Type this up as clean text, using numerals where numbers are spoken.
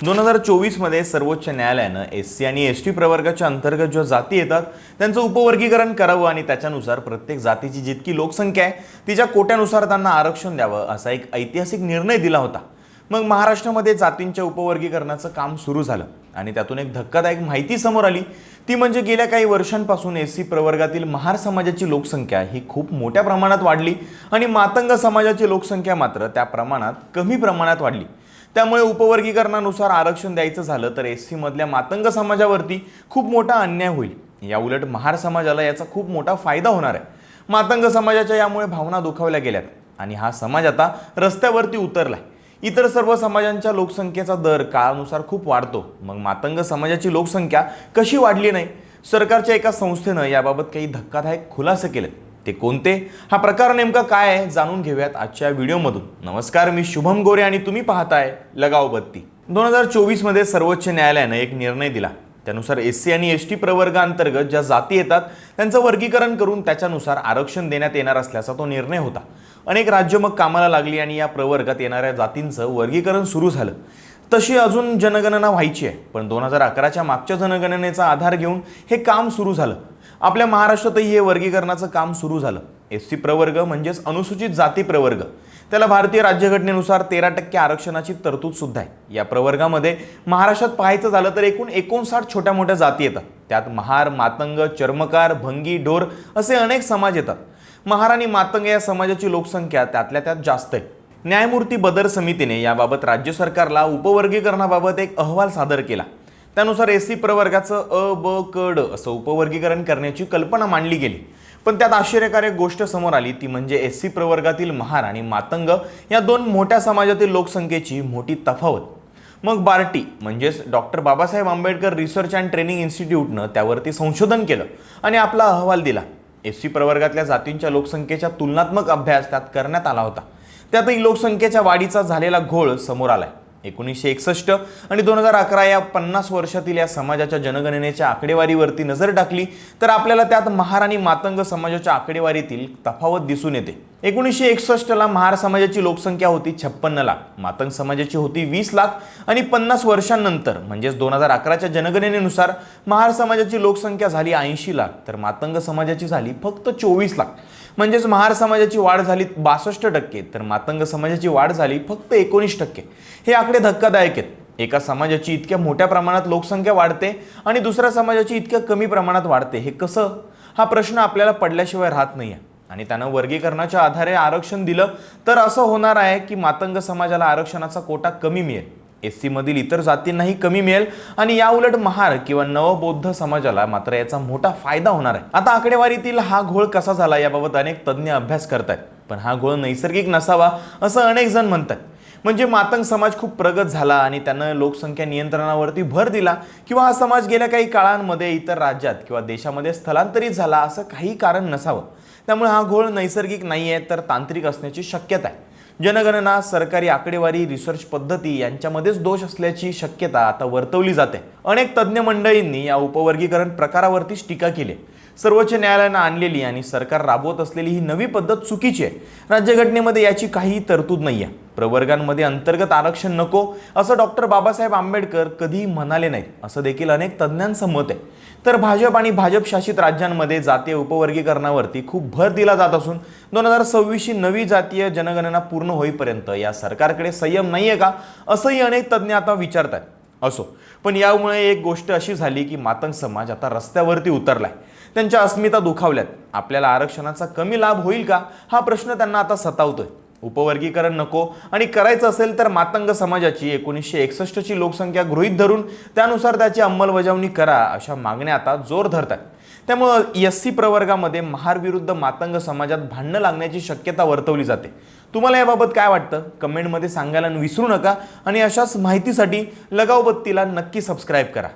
2024 मध्ये सर्वोच्च न्यायालयानं एससी आणि एसटी प्रवर्गाच्या अंतर्गत ज्या जाती येतात त्यांचं उपवर्गीकरण करावं आणि त्याच्यानुसार प्रत्येक जातीची जितकी लोकसंख्या आहे तिच्या कोट्यानुसार त्यांना आरक्षण द्यावं असा एक ऐतिहासिक निर्णय दिला होता। मग महाराष्ट्रामध्ये जातींच्या उपवर्गीकरणाचं काम सुरू झालं आणि त्यातून एक धक्कादायक माहिती समोर आली। ती म्हणजे गेल्या काही वर्षांपासून एससी प्रवर्गातील महार समाजाची लोकसंख्या ही खूप मोठ्या प्रमाणात वाढली आणि मातंग समाजाची लोकसंख्या मात्र त्या प्रमाणात कमी प्रमाणात वाढली। त्यामुळे उपवर्गीकरणानुसार आरक्षण द्यायचं झालं तर एससी मधल्या मातंग समाजावरती खूप मोठा अन्याय होईल। या उलट महार समाजाला याचा खूप मोठा फायदा होणार आहे। मातंग समाजाच्या यामुळे भावना दुखावल्या गेल्यात आणि हा समाज आता रस्त्यावरती उतरलाय। इतर सर्व समाजांच्या लोकसंख्येचा दर काळानुसार खूप वाढतो, मग मातंग समाजाची लोकसंख्या कशी वाढली नाही? सरकारच्या एका संस्थेनं याबाबत काही धक्कादायक खुलासे केलेत। ते कोणते, हा प्रकार नेमका काय आहे, जाणून घेऊयात आजच्या व्हिडिओमधून। नमस्कार, मी शुभम गोरे आणि तुम्ही पाहताय लगाव बत्ती। 2024 मध्ये सर्वोच्च न्यायालयानं एक निर्णय दिला। त्यानुसार एससी आणि एसटी प्रवर्गाअंतर्गत ज्या जाती येतात त्यांचं वर्गीकरण करून त्याच्यानुसार आरक्षण देण्यात येणार असल्याचा तो निर्णय होता। अनेक राज्य मग कामाला लागली आणि या प्रवर्गात येणाऱ्या जातींचं वर्गीकरण सुरू झालं। तशी अजून जनगणना व्हायची आहे, पण 2011च्या मागच्या जनगणनेचा आधार घेऊन हे काम सुरू झालं। आपल्या महाराष्ट्रातही हे वर्गीकरणाचं काम सुरू झालं। एससी प्रवर्ग म्हणजेच अनुसूचित जाती प्रवर्ग, त्याला भारतीय राज्यघटनेनुसार 13% आरक्षणाची तरतूद सुद्धा आहे। या प्रवर्गामध्ये महाराष्ट्रात पाहायचं झालं तर एकूण 59 छोट्या मोठ्या जाती येतात। त्यात महार, मातंग, चर्मकार, भंगी, ढोर असे अनेक समाज येतात। महार आणि मातंग या समाजाची लोकसंख्या त्यातल्या त्यात जास्त आहे। न्यायमूर्ती बदर समितीने याबाबत राज्य सरकारला उपवर्गीकरणाबाबत एक अहवाल सादर केला। त्यानुसार एससी प्रवर्गाचं अ, ब, क, ड असं उपवर्गीकरण करण्याची कल्पना मांडली गेली। पण त्यात आश्चर्यकारक गोष्ट समोर आली, ती म्हणजे एससी प्रवर्गातील महार आणि मातंग या दोन मोठ्या समाजातील लोकसंख्येची मोठी तफावत। मग बार्टी म्हणजेच doctor Babasaheb Ambedkar research and training इन्स्टिट्यूटनं त्यावरती संशोधन केलं आणि आपला अहवाल दिला। एससी प्रवर्गातल्या जातींच्या लोकसंख्येचा तुलनात्मक अभ्यास त्यात करण्यात आला होता। त्यातही लोकसंख्येच्या वाढीचा झालेला घोळ समोर आलाय। 1961 आणि 2011 या 50 वर्षातील या समाजाच्या जनगणनेच्या आकडेवारीवरती नजर टाकली तर आपल्याला त्यात महार आणि मातंग समाजाच्या आकडेवारीतील तफावत दिसून येते। 1961 ला महार समाजाची लोकसंख्या होती 56 लाख, मातंग समाजाची होती 20 लाख आणि 50 वर्षांनंतर म्हणजेच 2011च्या जनगणनेनुसार महार समाजाची लोकसंख्या झाली 80 लाख तर मातंग समाजाची झाली फक्त 24 लाख। म्हणजेच महार समाजाची वाढ झाली 62% तर मातंग समाजाची वाढ झाली फक्त 19%। हे आकडे धक्कादायक आहेत। एका समाजाची इतक्या मोठ्या प्रमाणात लोकसंख्या वाढते आणि दुसऱ्या समाजाची इतक्या कमी प्रमाणात वाढते, हे कसं? हा प्रश्न आपल्याला पडल्याशिवाय राहत नाहीये। आणि त्यानं वर्गीकरणाच्या आधारे आरक्षण दिलं तर असं होणार आहे की मातंग समाजाला आरक्षणाचा कोटा कमी मिळेल, एससी मधील इतर जातींनाही कमी मिळेल आणि या उलट महार किंवा नवबौद्ध समाजाला मात्र याचा मोठा फायदा होणार आहे। आता आकडेवारीतील हा घोळ कसा झाला याबाबत अनेक तज्ञ अभ्यास करतात, पण हा घोळ नैसर्गिक नसावा असं अनेक जण म्हणतात। म्हणजे मातंग समाज खूप प्रगत झाला आणि त्यानं लोकसंख्या नियंत्रणावरती भर दिला, किंवा हा समाज गेल्या काही काळांमध्ये इतर राज्यात किंवा देशामध्ये स्थलांतरित झाला, असं काही कारण नसावं। त्यामुळे हा घोळ नैसर्गिक नाहीये तर तांत्रिक असण्याची शक्यता आहे। जनगणना, सरकारी आकडेवारी, रिसर्च पद्धती यांच्यामध्येच दोष असल्याची शक्यता आता वर्तवली जाते। अनेक तज्ञ मंडळींनी या उपवर्गीकरण प्रकारावरतीच टीका केली। सर्वोच्च न्यायालयानं आणलेली आणि सरकार राबवत असलेली ही नवी पद्धत चुकीची आहे। राज्यघटनेमध्ये याची काही तरतूद नाहीये। प्रवर्गांमध्ये अंतर्गत आरक्षण नको असं डॉक्टर बाबासाहेब आंबेडकर कधीही म्हणाले नाहीत असं देखील अनेक तज्ञांचं मत आहे। तर भाजप आणि भाजप शासित राज्यांमध्ये जातीय उपवर्गीकरणावरती खूप भर दिला जात असून 2026 ची नवी जातीय जनगणना पूर्ण होईपर्यंत या सरकारकडे संयम नाहीये का, असंही अनेक तज्ञ आता विचारतात। असो, पण यामुळे एक गोष्ट अशी झाली की मातंग समाज आता रस्त्यावरती उतरलाय। त्यांच्या अस्मिता दुखावल्यात। आपल्याला आरक्षणाचा कमी लाभ होईल का, हा प्रश्न त्यांना आता सतावतोय। उपवर्गीकरण नको आणि करायचं असेल तर मातंग समाजाची 1961 ची लोकसंख्या गृहीत धरून त्यानुसार त्याची अंमलबजावणी करा, अशा मागण्या आता जोर धरतात। त्यामुळे एससी प्रवर्गामध्ये महार विरुद्ध मातंग समाजात भांडणं लागण्याची शक्यता वर्तवली जाते। तुम्हाला याबाबत काय वाटतं कमेंटमध्ये सांगायला विसरू नका आणि अशाच माहितीसाठी लगाव बत्तीला नक्की सबस्क्राईब करा।